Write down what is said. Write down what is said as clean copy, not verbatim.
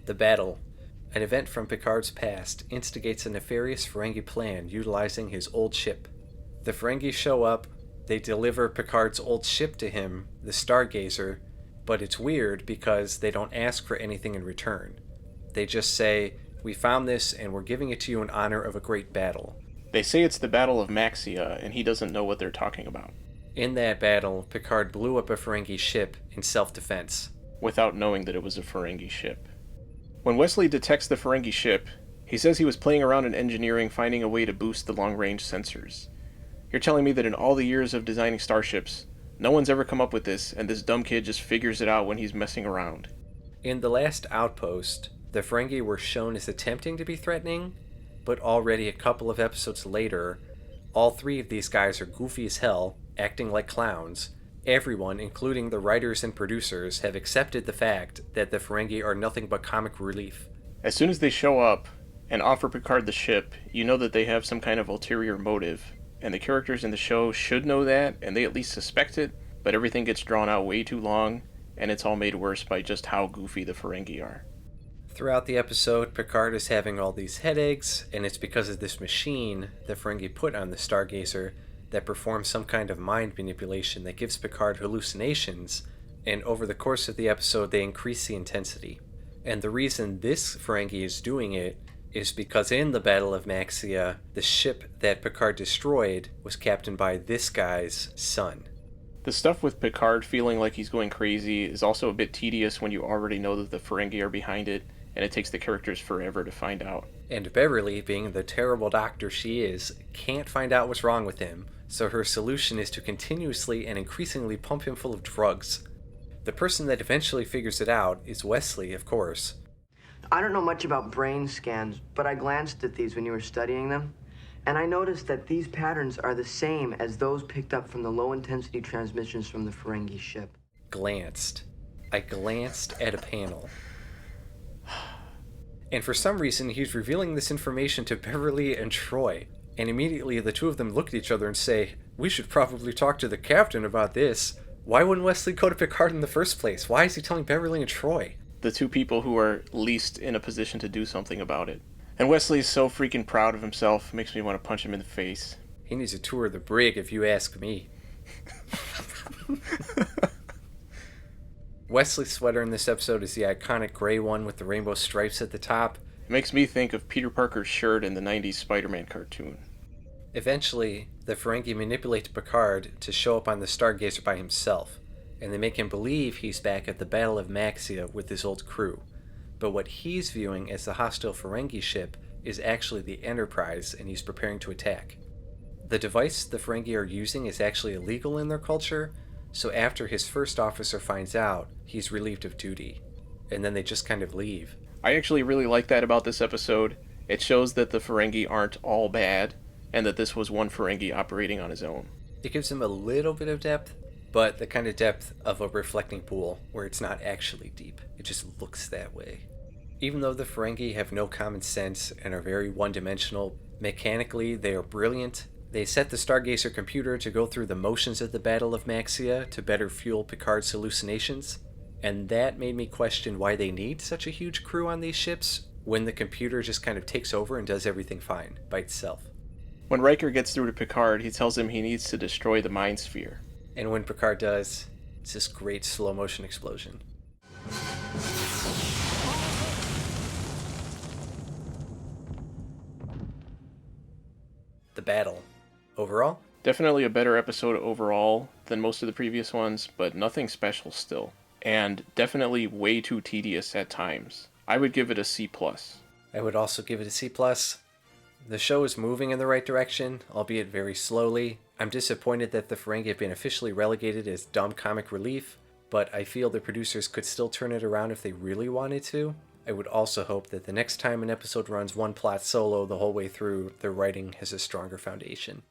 The battle. An event from Picard's past instigates a nefarious Ferengi plan utilizing his old ship. The Ferengi show up, they deliver Picard's old ship to him, the Stargazer, but it's weird because they don't ask for anything in return. They just say, "We found this and we're giving it to you in honor of a great battle." They say it's the Battle of Maxia, and he doesn't know what they're talking about. In that battle, Picard blew up a Ferengi ship in self-defense. Without knowing that it was a Ferengi ship. When Wesley detects the Ferengi ship, he says he was playing around in engineering finding a way to boost the long-range sensors. You're telling me that in all the years of designing starships, no one's ever come up with this, and this dumb kid just figures it out when he's messing around. In the last Outpost, the Ferengi were shown as attempting to be threatening, but already a couple of episodes later, all three of these guys are goofy as hell, acting like clowns. Everyone, including the writers and producers, have accepted the fact that the Ferengi are nothing but comic relief. As soon as they show up and offer Picard the ship, you know that they have some kind of ulterior motive, and the characters in the show should know that, and they at least suspect it, but everything gets drawn out way too long, and it's all made worse by just how goofy the Ferengi are. Throughout the episode, Picard is having all these headaches, and it's because of this machine the Ferengi put on the Stargazer that performs some kind of mind manipulation that gives Picard hallucinations, and over the course of the episode they increase the intensity. And the reason this Ferengi is doing it is because in the Battle of Maxia, the ship that Picard destroyed was captained by this guy's son. The stuff with Picard feeling like he's going crazy is also a bit tedious when you already know that the Ferengi are behind it, and it takes the characters forever to find out. And Beverly, being the terrible doctor she is, can't find out what's wrong with him, so her solution is to continuously and increasingly pump him full of drugs. The person that eventually figures it out is Wesley, of course. I don't know much about brain scans, but I glanced at these when you were studying them, and I noticed that these patterns are the same as those picked up from the low-intensity transmissions from the Ferengi ship. Glanced. I glanced at a panel. And for some reason, he's revealing this information to Beverly and Troy. And immediately the two of them look at each other and say, "We should probably talk to the captain about this. Why wouldn't Wesley go to Picard in the first place? Why is he telling Beverly and Troy?" The two people who are least in a position to do something about it. And Wesley is so freaking proud of himself, makes me want to punch him in the face. He needs a tour of the brig, if you ask me. Wesley's sweater in this episode is the iconic gray one with the rainbow stripes at the top. It makes me think of Peter Parker's shirt in the 90s Spider-Man cartoon. Eventually, the Ferengi manipulate Picard to show up on the Stargazer by himself, and they make him believe he's back at the Battle of Maxia with his old crew. But what he's viewing as the hostile Ferengi ship is actually the Enterprise, and he's preparing to attack. The device the Ferengi are using is actually illegal in their culture, so after his first officer finds out, he's relieved of duty. And then they just kind of leave. I actually really like that about this episode. It shows that the Ferengi aren't all bad, and that this was one Ferengi operating on his own. It gives him a little bit of depth, but the kind of depth of a reflecting pool, where it's not actually deep. It just looks that way. Even though the Ferengi have no common sense and are very one-dimensional, mechanically they are brilliant. They set the Stargazer computer to go through the motions of the Battle of Maxia to better fuel Picard's hallucinations. And that made me question why they need such a huge crew on these ships when the computer just kind of takes over and does everything fine by itself. When Riker gets through to Picard, he tells him he needs to destroy the Mind Sphere. And when Picard does, it's this great slow motion explosion. The battle. Overall? Definitely a better episode overall than most of the previous ones, but nothing special still. And definitely way too tedious at times. I would give it a C+. I would also give it a C+. The show is moving in the right direction, albeit very slowly. I'm disappointed that the Ferengi have been officially relegated as dumb comic relief, but I feel the producers could still turn it around if they really wanted to. I would also hope that the next time an episode runs one plot solo the whole way through, the writing has a stronger foundation.